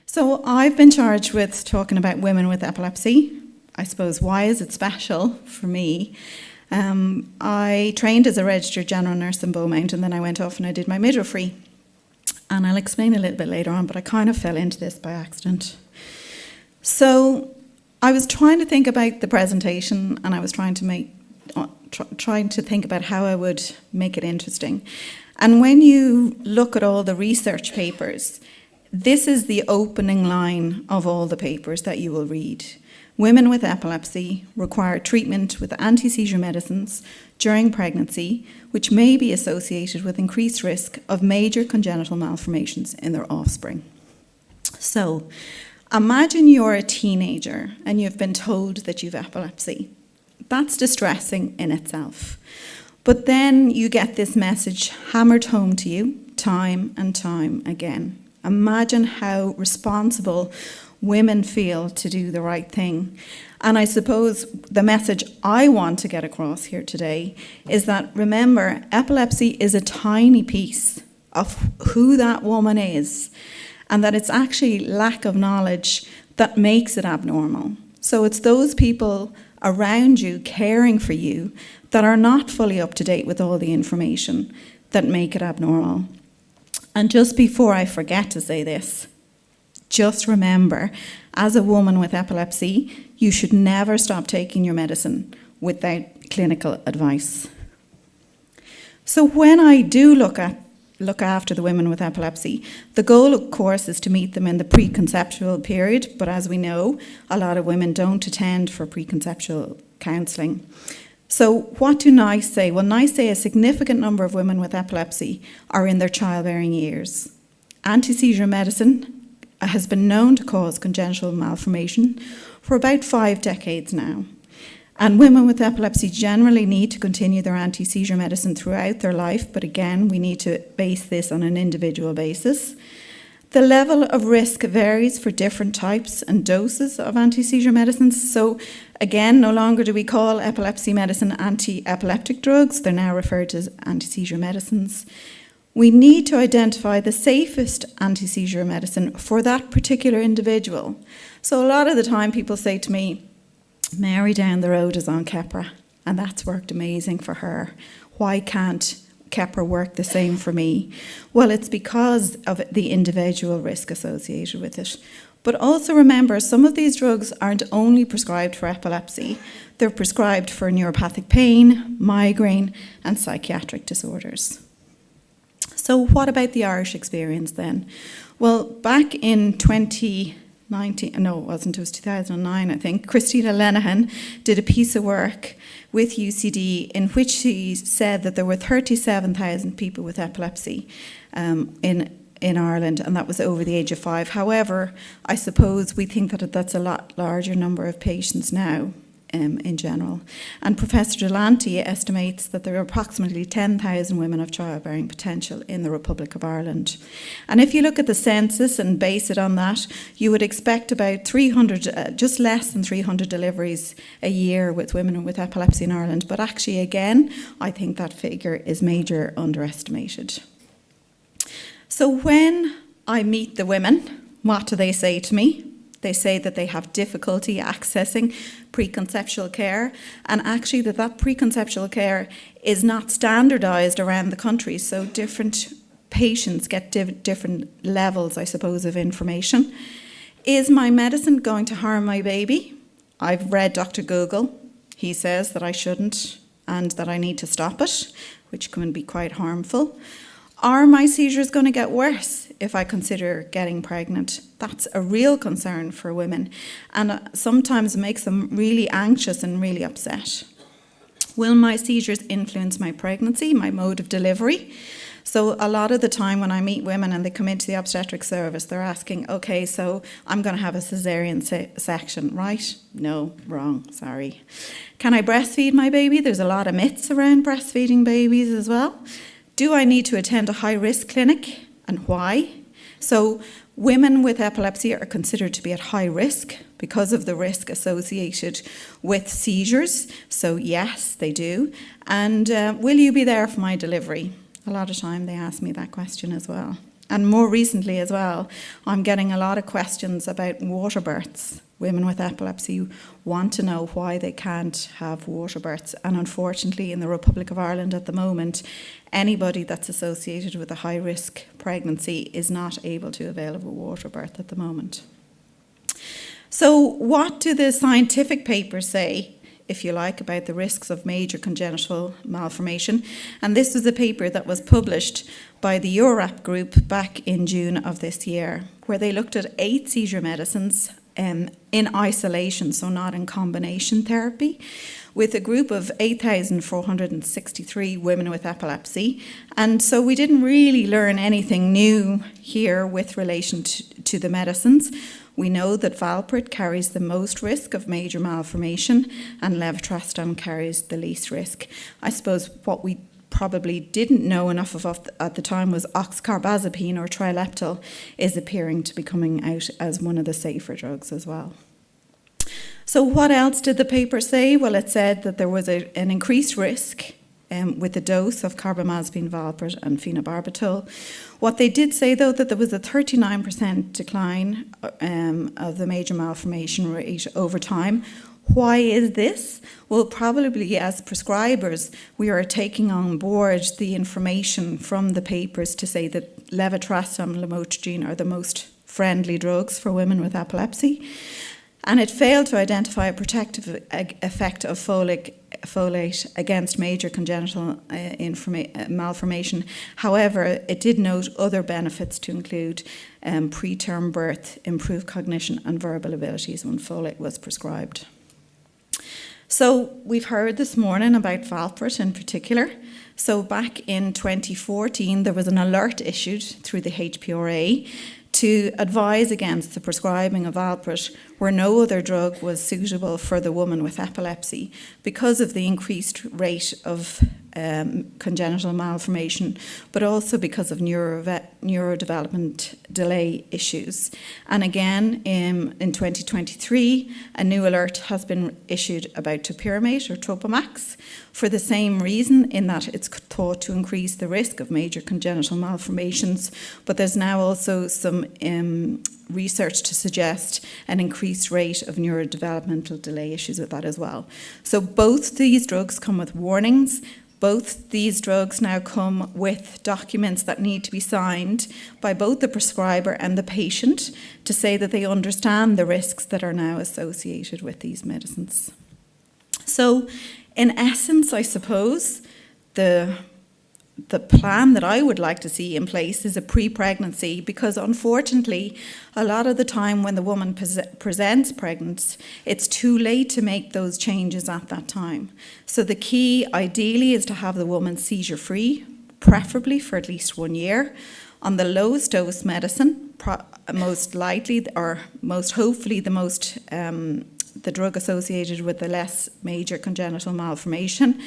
So I've been charged with talking about women with epilepsy. I suppose, why is it special for me? I trained as a registered general nurse in Beaumont, and then I went off and I did my midwifery. And I'll explain a little bit later on, but I kind of fell into this by accident. So I was trying to think about the presentation, and I was trying to think about how I would make it interesting. And when you look at all the research papers, this is the opening line of all the papers that you will read. Women with epilepsy require treatment with anti-seizure medicines during pregnancy, which may be associated with increased risk of major congenital malformations in their offspring. So, imagine you're a teenager and you've been told that you've epilepsy. That's distressing in itself. But then you get this message hammered home to you time and time again. Imagine how responsible women feel to do the right thing. And I suppose the message I want to get across here today is that, remember, epilepsy is a tiny piece of who that woman is, and that it's actually lack of knowledge that makes it abnormal. So it's those people around you caring for you that are not fully up to date with all the information that make it abnormal. And just before I forget to say this, just remember, as a woman with epilepsy, you should never stop taking your medicine without clinical advice. So when I do look after the women with epilepsy, the goal, of course, is to meet them in the preconceptual period, but as we know, a lot of women don't attend for preconceptual counselling. So what do NICE say? Well, NICE say a significant number of women with epilepsy are in their childbearing years. Anti-seizure medicine has been known to cause congenital malformation for about 5 decades now. And women with epilepsy generally need to continue their anti-seizure medicine throughout their life, but again, we need to base this on an individual basis. The level of risk varies for different types and doses of anti-seizure medicines. So again, no longer do we call epilepsy medicine anti-epileptic drugs. They're now referred to as anti-seizure medicines. We need to identify the safest anti-seizure medicine for that particular individual. So a lot of the time people say to me, Mary down the road is on Keppra, and that's worked amazing for her. Why can't Keppra work the same for me? Well, it's because of the individual risk associated with it. But also remember, some of these drugs aren't only prescribed for epilepsy. They're prescribed for neuropathic pain, migraine, and psychiatric disorders. So what about the Irish experience then? Well, back in 2009, I think, Christina Lenihan did a piece of work with UCD in which she said that there were 37,000 people with epilepsy in Ireland, and that was over the age of 5. However, I suppose we think that that's a lot larger number of patients now in general. And Professor Delanty estimates that there are approximately 10,000 women of childbearing potential in the Republic of Ireland. And if you look at the census and base it on that, you would expect about 300, just less than 300 deliveries a year with women with epilepsy in Ireland. But actually, again, I think that figure is major underestimated. So when I meet the women, what do they say to me? They say that they have difficulty accessing preconceptual care, and actually that preconceptual care is not standardised around the country, so different patients get different levels, I suppose, of information. Is my medicine going to harm my baby? I've read Dr. Google. He says that I shouldn't and that I need to stop it, which can be quite harmful. Are my seizures going to get worse if I consider getting pregnant? That's a real concern for women, and sometimes makes them really anxious and really upset. Will my seizures influence my pregnancy, my mode of delivery? So a lot of the time when I meet women and they come into the obstetric service, they're asking, okay, so I'm going to have a cesarean section, right? No, wrong, sorry. Can I breastfeed my baby? There's a lot of myths around breastfeeding babies as well. Do I need to attend a high-risk clinic, and why? So women with epilepsy are considered to be at high risk because of the risk associated with seizures. So yes, they do. And will you be there for my delivery? A lot of time they ask me that question as well. And more recently as well, I'm getting a lot of questions about water births. Women with epilepsy want to know why they can't have water births. And unfortunately, in the Republic of Ireland at the moment, anybody that's associated with a high-risk pregnancy is not able to avail of a water birth at the moment. So what do the scientific papers say, if you like, about the risks of major congenital malformation? And this was a paper that was published by the EURAP group back in June of this year, where they looked at 8 seizure medicines in isolation, so not in combination therapy, with a group of 8,463 women with epilepsy. And so we didn't really learn anything new here with relation to the medicines. We know that valproate carries the most risk of major malformation and levetiracetam carries the least risk. I suppose what we probably didn't know enough of at the time was oxcarbazepine or trileptal is appearing to be coming out as one of the safer drugs as well. So what else did the paper say? Well, it said that there was an increased risk with the dose of carbamazepine, valproate and phenobarbital. What they did say, though, that there was a 39% decline of the major malformation rate over time. Why is this? Well, probably as prescribers, we are taking on board the information from the papers to say that levetiracetam and lamotrigine are the most friendly drugs for women with epilepsy. And it failed to identify a protective effect of folate against major congenital malformation. However, it did note other benefits to include preterm birth, improved cognition and verbal abilities when folate was prescribed. So we've heard this morning about valproate in particular. So back in 2014, there was an alert issued through the HPRA to advise against the prescribing of valproate where no other drug was suitable for the woman with epilepsy because of the increased rate of congenital malformation, but also because of neurodevelopment delay issues. And again, in 2023, a new alert has been issued about topiramate or Topamax for the same reason, in that it's thought to increase the risk of major congenital malformations, but there's now also some research to suggest an increased rate of neurodevelopmental delay issues with that as well. So both these drugs come with warnings. Both these drugs now come with documents that need to be signed by both the prescriber and the patient to say that they understand the risks that are now associated with these medicines. So in essence, I suppose, the plan that I would like to see in place is a pre-pregnancy, because unfortunately, a lot of the time when the woman presents pregnant, it's too late to make those changes at that time. So the key, ideally, is to have the woman seizure-free, preferably for at least 1 year, on the lowest dose medicine, most likely, or most hopefully the drug associated with the less major congenital malformation,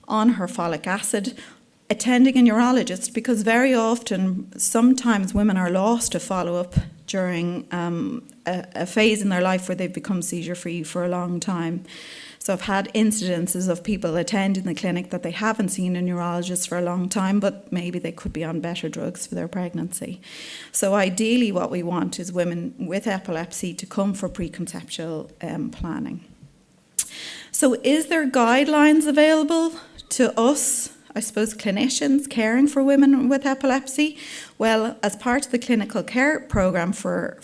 on her folic acid, attending a neurologist, because very often, sometimes women are lost to follow-up during a phase in their life where they've become seizure-free for a long time. So I've had incidences of people attending the clinic that they haven't seen a neurologist for a long time, but maybe they could be on better drugs for their pregnancy. So ideally what we want is women with epilepsy to come for preconceptual planning. So is there guidelines available to us, I suppose, clinicians caring for women with epilepsy? Well, as part of the clinical care programme for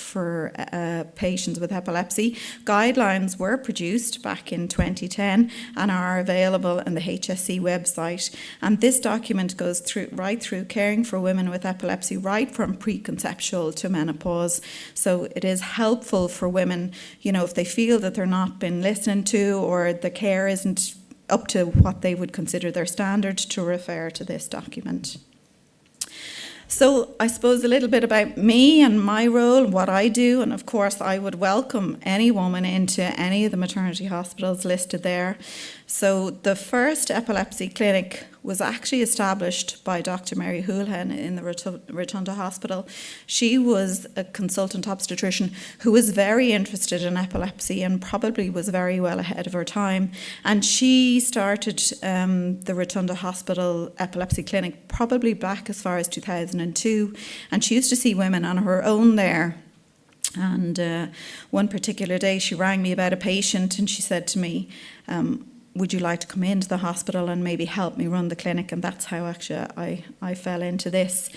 patients with epilepsy, guidelines were produced back in 2010 and are available on the HSE website. And this document goes right through caring for women with epilepsy, right from preconceptual to menopause. So it is helpful for women, if they feel that they're not been listened to or the care isn't up to what they would consider their standard, to refer to this document. So I suppose a little bit about me and my role and what I do, and of course I would welcome any woman into any of the maternity hospitals listed there. So the first epilepsy clinic was actually established by Dr. Mary Houlihan in the Rotunda Hospital. She was a consultant obstetrician who was very interested in epilepsy and probably was very well ahead of her time. And she started the Rotunda Hospital Epilepsy Clinic probably back as far as 2002. And she used to see women on her own there. And one particular day she rang me about a patient and she said to me, would you like to come into the hospital and maybe help me run the clinic? And that's how actually I fell into this.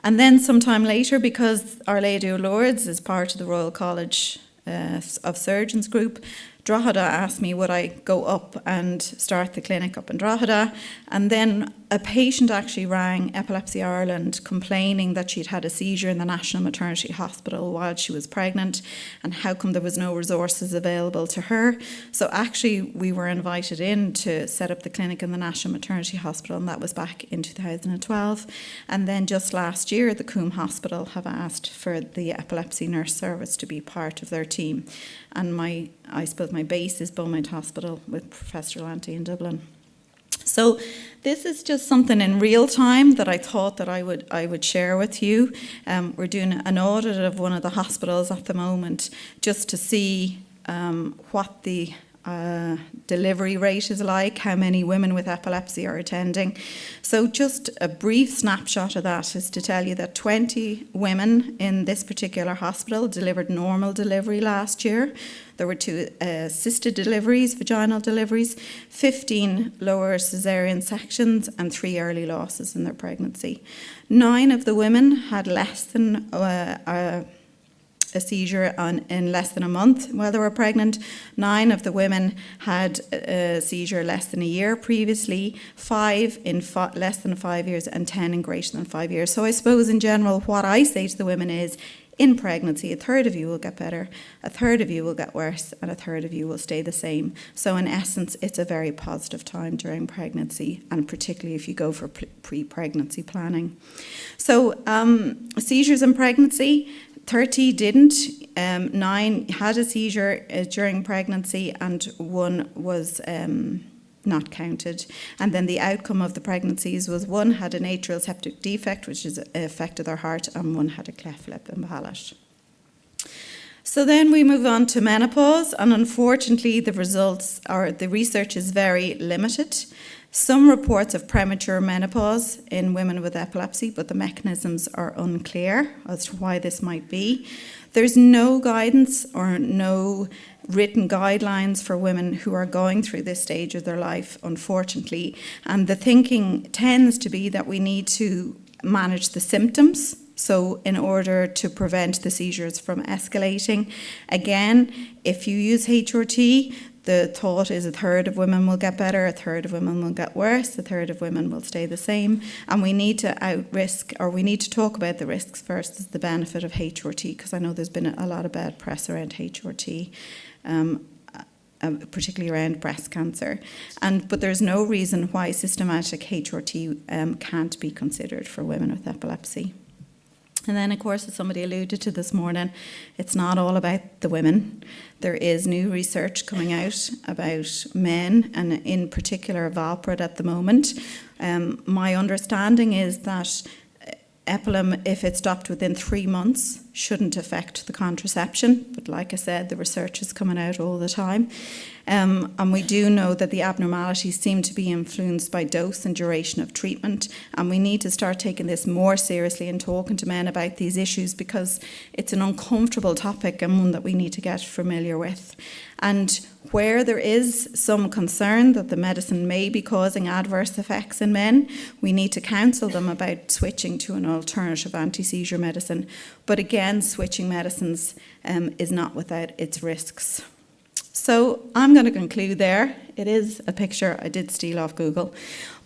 And then sometime later, because Our Lady of Lourdes is part of the Royal College of Surgeons group, Drogheda asked me would I go up and start the clinic up in Drogheda. And then a patient actually rang Epilepsy Ireland complaining that she'd had a seizure in the National Maternity Hospital while she was pregnant, and how come there was no resources available to her. So actually we were invited in to set up the clinic in the National Maternity Hospital, and that was back in 2012. And then just last year the Coombe Hospital have asked for the Epilepsy Nurse Service to be part of their team. And I suppose my base is Beaumont Hospital with Professor Lanty in Dublin. So this is just something in real time that I thought that I would share with you. We're doing an audit of one of the hospitals at the moment just to see what the delivery rate is like, how many women with epilepsy are attending. So just a brief snapshot of that is to tell you that 20 women in this particular hospital delivered normal delivery last year. There were 2 assisted deliveries, vaginal deliveries, 15 lower caesarean sections, and 3 early losses in their pregnancy. 9 of the women had less than a seizure in less than a month while they were pregnant. 9 of the women had a seizure less than a year previously, 5 in less than 5 years, and 10 in greater than 5 years. So I suppose in general what I say to the women is, in pregnancy, a third of you will get better, a third of you will get worse, and a third of you will stay the same. So in essence, it's a very positive time during pregnancy, and particularly if you go for pre-pregnancy planning. So seizures in pregnancy, 30 didn't, 9 had a seizure during pregnancy, and 1 was not counted. And then the outcome of the pregnancies was 1 had an atrial septic defect, which is affected their heart, and 1 had a cleft lip and palate. So then we move on to menopause, and unfortunately the research is very limited. Some reports of premature menopause in women with epilepsy, but the mechanisms are unclear as to why this might be. There's no guidance or no written guidelines for women who are going through this stage of their life, unfortunately. And the thinking tends to be that we need to manage the symptoms, so in order to prevent the seizures from escalating. Again, if you use HRT, the thought is a third of women will get better, a third of women will get worse, a third of women will stay the same. And we need to talk about the risks versus the benefit of HRT, because I know there's been a lot of bad press around HRT, particularly around breast cancer. But there's no reason why systematic HRT can't be considered for women with epilepsy. And then, of course, as somebody alluded to this morning, it's not all about the women. There is new research coming out about men, and in particular Valprid at the moment. My understanding is that Epilum, if it's stopped within 3 months, shouldn't affect the contraception. But like I said, the research is coming out all the time. And we do know that the abnormalities seem to be influenced by dose and duration of treatment. And we need to start taking this more seriously and talking to men about these issues, because it's an uncomfortable topic and one that we need to get familiar with. And where there is some concern that the medicine may be causing adverse effects in men, we need to counsel them about switching to an alternative anti-seizure medicine. But again, switching medicines is not without its risks. So I'm going to conclude there. It is a picture I did steal off Google.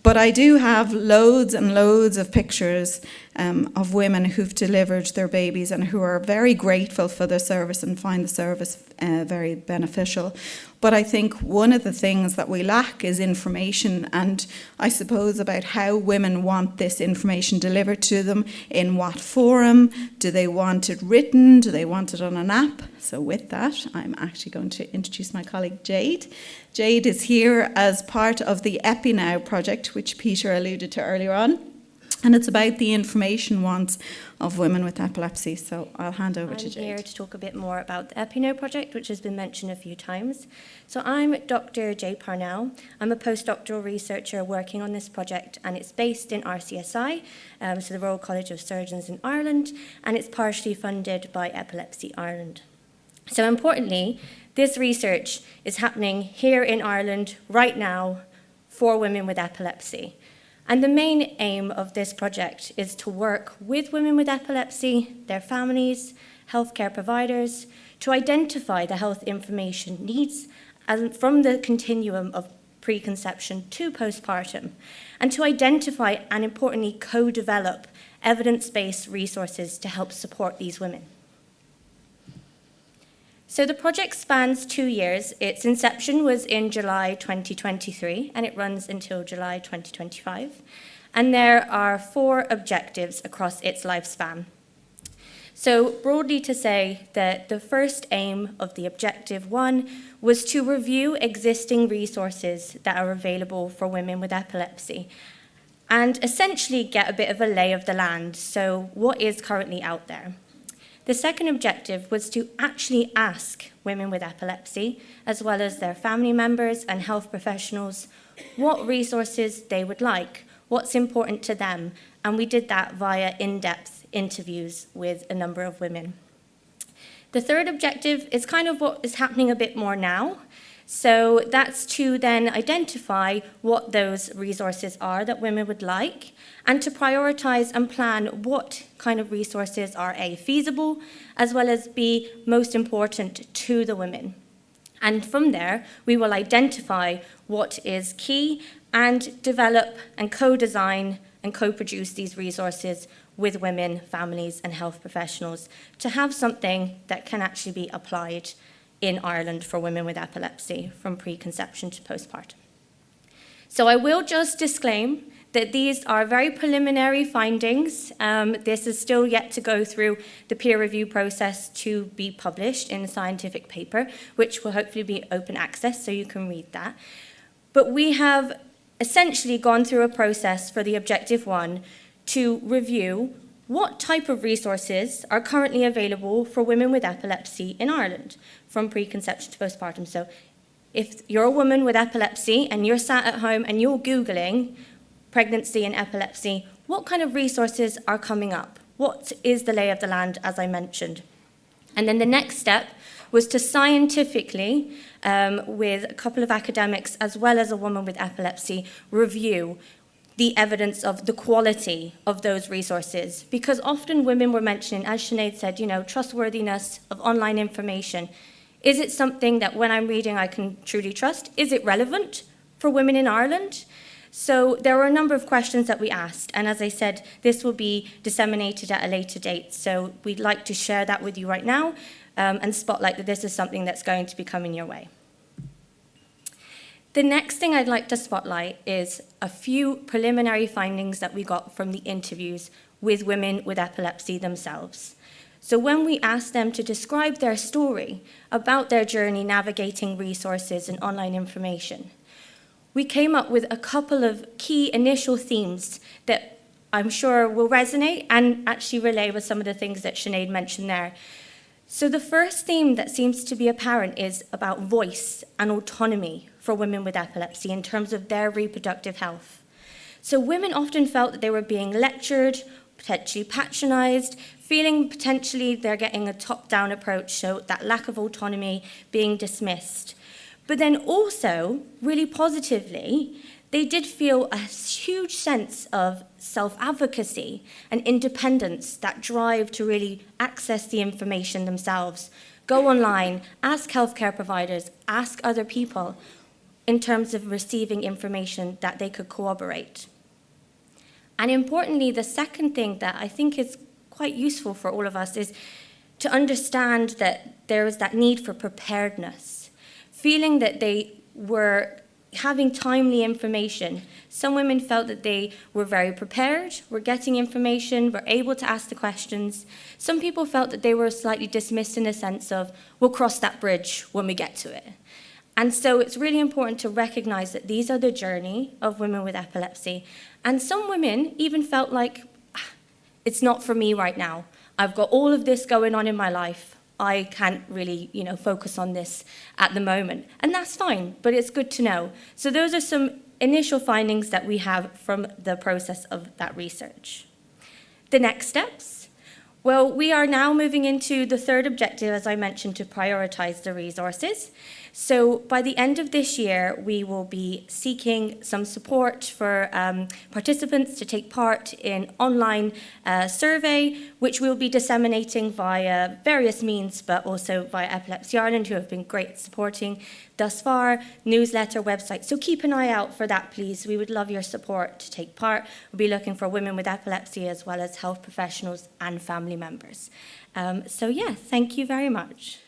But I do have loads and loads of pictures of women who've delivered their babies and who are very grateful for the service and find the service very beneficial. But I think one of the things that we lack is information, and I suppose about how women want this information delivered to them, in what forum, do they want it written, do they want it on an app? So with that, I'm actually going to introduce my colleague Jade. Jade is here as part of the EPIKNOW project, which Peter alluded to earlier on. And it's about the information wants of women with epilepsy. So I'll hand over to Jade. I'm here to talk a bit more about the EPIKNOW project, which has been mentioned a few times. So I'm Dr. Jade Parnell. I'm a postdoctoral researcher working on this project, and it's based in RCSI, so the Royal College of Surgeons in Ireland, and it's partially funded by Epilepsy Ireland. So importantly, this research is happening here in Ireland right now for women with epilepsy. And the main aim of this project is to work with women with epilepsy, their families, healthcare providers, to identify the health information needs from the continuum of preconception to postpartum, and to identify and importantly co-develop evidence-based resources to help support these women. So the project spans 2 years. Its inception was in July 2023, and it runs until July 2025. And there are 4 objectives across its lifespan. So broadly to say that the first aim of the objective 1 was to review existing resources that are available for women with epilepsy and essentially get a bit of a lay of the land. So what is currently out there? The second objective was to actually ask women with epilepsy, as well as their family members and health professionals, what resources they would like, what's important to them, and we did that via in-depth interviews with a number of women. The third objective is kind of what is happening a bit more now. So that's to then identify what those resources are that women would like, and to prioritize and plan what kind of resources are A, feasible, as well as B, most important to the women. And from there, we will identify what is key and develop and co-design and co-produce these resources with women, families, and health professionals to have something that can actually be applied in Ireland for women with epilepsy from preconception to postpartum. So I will just disclaim that these are very preliminary findings. This is still yet to go through the peer review process to be published in a scientific paper, which will hopefully be open access so you can read that. But we have essentially gone through a process for the objective 1 to review what type of resources are currently available for women with epilepsy in Ireland from preconception to postpartum. So if you're a woman with epilepsy and you're sat at home and you're Googling pregnancy and epilepsy, what kind of resources are coming up? What is the lay of the land, as I mentioned? And then the next step was to scientifically, with a couple of academics as well as a woman with epilepsy, review the evidence of the quality of those resources. Because often women were mentioning, as Sinead said, trustworthiness of online information. Is it something that when I'm reading I can truly trust? Is it relevant for women in Ireland? So there were a number of questions that we asked, and as I said, this will be disseminated at a later date. So we'd like to share that with you right now and spotlight that this is something that's going to be coming your way. The next thing I'd like to spotlight is a few preliminary findings that we got from the interviews with women with epilepsy themselves. So when we asked them to describe their story about their journey navigating resources and online information, we came up with a couple of key initial themes that I'm sure will resonate and actually relay with some of the things that Sinead mentioned there. So the first theme that seems to be apparent is about voice and autonomy for women with epilepsy in terms of their reproductive health. So women often felt that they were being lectured, potentially patronized, feeling potentially they're getting a top-down approach, so that lack of autonomy being dismissed. But then also, really positively, they did feel a huge sense of self-advocacy and independence, that drive to really access the information themselves, go online, ask healthcare providers, ask other people in terms of receiving information that they could corroborate. And importantly, the second thing that I think is quite useful for all of us is to understand that there was that need for preparedness, feeling that they were having timely information. Some women felt that they were very prepared, were getting information, were able to ask the questions. Some people felt that they were slightly dismissed in a sense of, we'll cross that bridge when we get to it. And so it's really important to recognise that these are the journey of women with epilepsy. And some women even felt like, it's not for me right now. I've got all of this going on in my life. I can't really, focus on this at the moment. And that's fine, but it's good to know. So those are some initial findings that we have from the process of that research. The next steps. Well, we are now moving into the third objective, as I mentioned, to prioritise the resources. So by the end of this year, we will be seeking some support for participants to take part in online survey, which we'll be disseminating via various means, but also via Epilepsy Ireland, who have been great at supporting thus far, newsletter, website. So keep an eye out for that, please. We would love your support to take part. We'll be looking for women with epilepsy as well as health professionals and family members. Thank you very much.